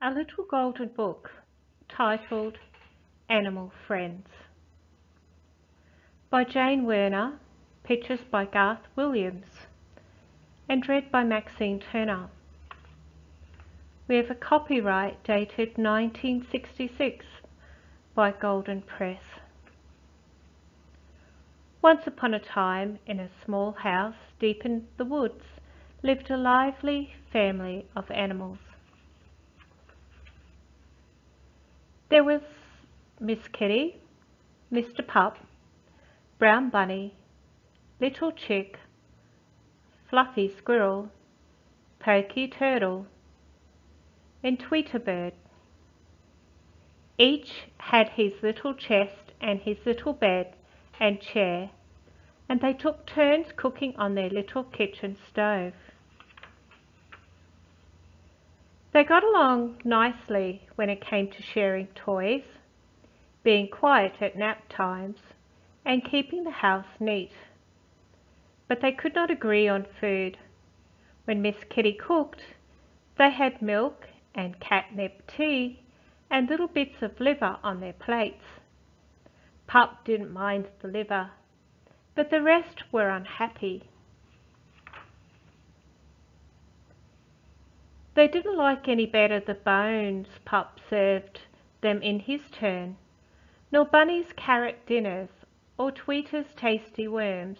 a little golden book titled Animal Friends. By Jane Werner, pictures by Garth Williams, and read by Maxine Turner. We have a copyright dated 1966 by Golden Press. Once upon a time, in a small house deep in the woods, lived a lively family of animals. There was Miss Kitty, Mr. Pup, Brown Bunny, Little Chick, Fluffy Squirrel, Poky Turtle, and Tweeter Bird. Each had his little chest and his little bed and chair, and they took turns cooking on their little kitchen stove. They got along nicely when it came to sharing toys, being quiet at nap times, and keeping the house neat. But they could not agree on food. When Miss Kitty cooked, they had milk and catnip tea and little bits of liver on their plates. Pup didn't mind the liver, but the rest were unhappy. They didn't like any better the bones Pup served them in his turn, nor Bunny's carrot dinners, or Tweeter's tasty worms,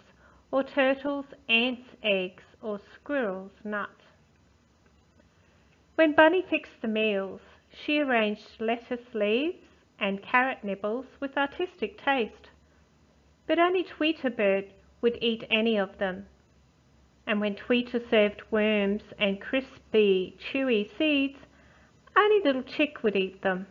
or Turtle's ants' eggs, or Squirrel's nuts. When Bunny fixed the meals, she arranged lettuce leaves and carrot nibbles with artistic taste, but only Tweeter Bird would eat any of them. And when Tweeter served worms and crispy, chewy seeds, only Little Chick would eat them.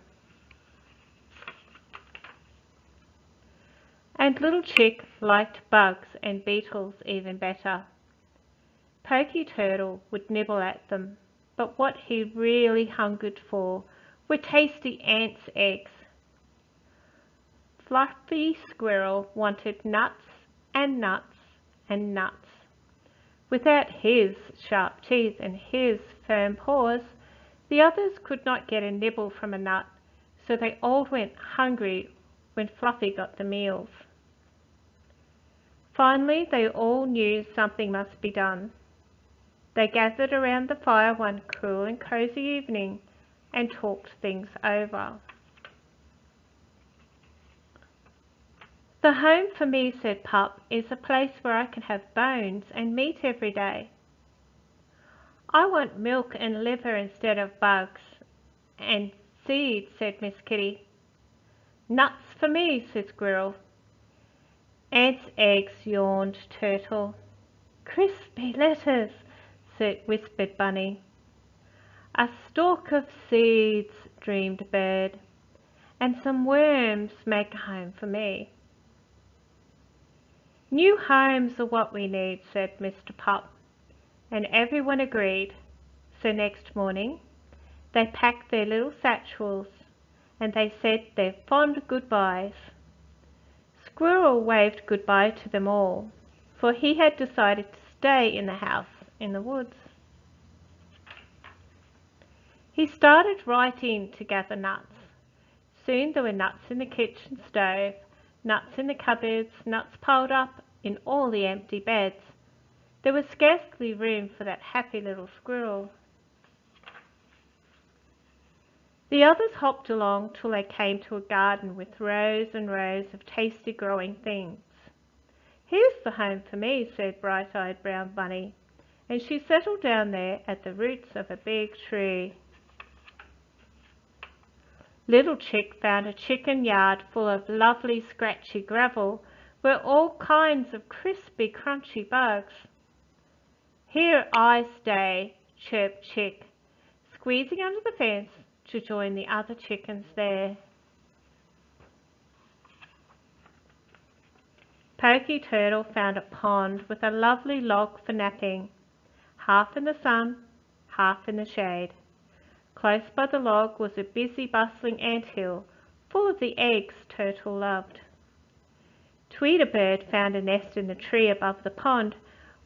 And Little Chick liked bugs and beetles even better. Poky Turtle would nibble at them, but what he really hungered for were tasty ants' eggs. Fluffy Squirrel wanted nuts and nuts and nuts. Without his sharp teeth and his firm paws, the others could not get a nibble from a nut, so they all went hungry when Fluffy got the meals. Finally, they all knew something must be done. They gathered around the fire one cool and cozy evening and talked things over. "The home for me," said Pup, "is a place where I can have bones and meat every day. I want milk and liver instead of bugs and seeds," said Miss Kitty. "Nuts for me," said Squirrel. "Ants' eggs," yawned Turtle. "Crispy lettuce," whispered Bunny. "A stalk of seeds," dreamed Bird, "and some worms make a home for me." "New homes are what we need," said Mr. Pup, and everyone agreed. So next morning they packed their little satchels and they said their fond goodbyes. Squirrel waved goodbye to them all, for he had decided to stay in the house in the woods. He started right in to gather nuts. Soon there were nuts in the kitchen stove, nuts in the cupboards, nuts piled up in all the empty beds. There was scarcely room for that happy little squirrel. The others hopped along till they came to a garden with rows and rows of tasty growing things. "Here's the home for me," said bright-eyed Brown Bunny, and she settled down there at the roots of a big tree. Little Chick found a chicken yard full of lovely scratchy gravel where all kinds of crispy crunchy bugs. "Here I stay," chirped Chick, squeezing under the fence to join the other chickens there. Poky Turtle found a pond with a lovely log for napping, half in the sun, half in the shade. Close by the log was a busy, bustling ant-hill full of the eggs Turtle loved. Tweeter Bird found a nest in the tree above the pond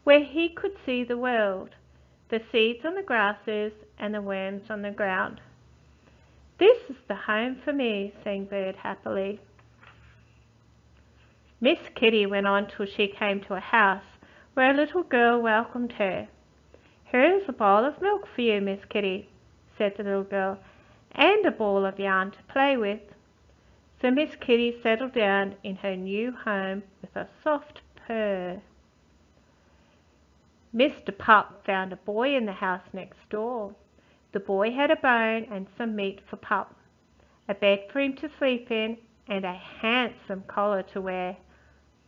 where he could see the world, the seeds on the grasses and the worms on the ground. This is the home for me, sang Bird happily. Miss Kitty went on till she came to a house where a little girl welcomed her. Here is a bowl of milk for you, Miss Kitty, said the little girl, and a ball of yarn to play with. So Miss Kitty settled down in her new home with a soft purr. Mr. Pup found a boy in the house next door. The boy had a bone and some meat for Pup, a bed for him to sleep in, and a handsome collar to wear.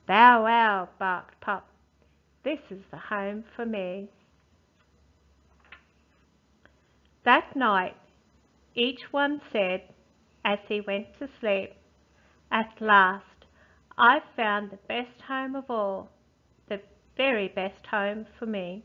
Bow wow, barked Pup. This is the home for me. That night, each one said, as he went to sleep, "At last, I've found the best home of all, the very best home for me."